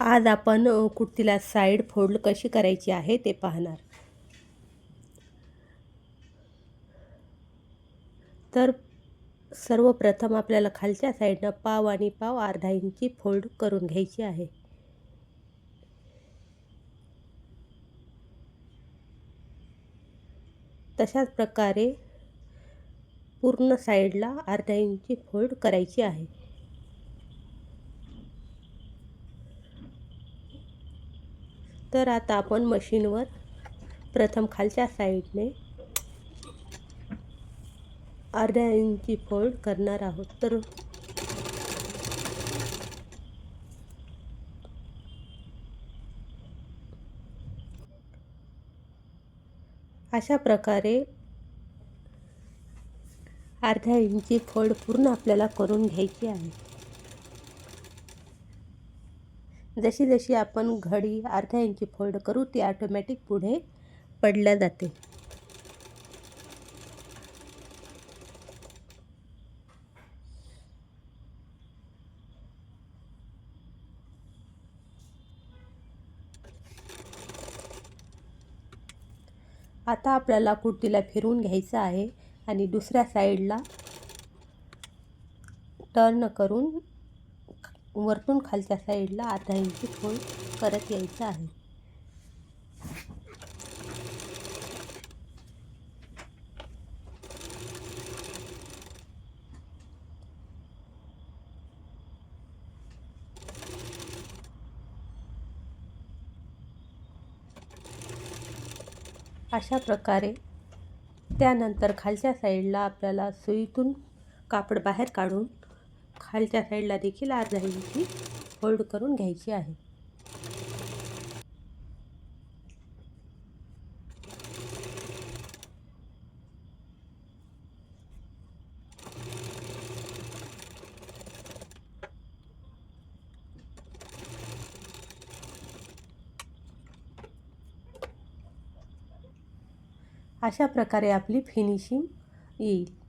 आज आपण कुर्तीला side fold कशी करायची आहे ते पाहणार. तर सर्वप्रथम आपल्याला खालच्या साईडनं पाव आणि पाव अर्धा इंची फोल्ड करून घ्यायची आहे. तशाच प्रकारे पूर्ण साईडला अर्धा इंची फोल्ड करायची आहे. तर आता आपण मशीनवर प्रथम खालच्या साईडने अर्धा इंची फोल्ड करणार आहोत. तर अशा प्रकारे अर्धा इंची फोल्ड पूर्ण आपल्याला करून घ्यायची आहे. जशी जशी आपण घडी अर्धा इंची फोल्ड करू ती ऑटोमॅटिक पुढे पडल्या जाते. आता आपल्याला कुर्तीला फिरवून घ्यायचं आहे आणि दुसऱ्या साईडला टर्न करून वरतून खालच्या साईडला अर्धा इंची फोल्ड करत यायचं आहे. अशा प्रकारे त्यानंतर खालच्या साईडला आपल्याला सुईतून कापड बाहेर काढून खालच्या साईडला देखील अर्धा इंची फोल्ड करून घ्यायची आहे. अशा प्रकारे आपली फिनिशिंग येईल.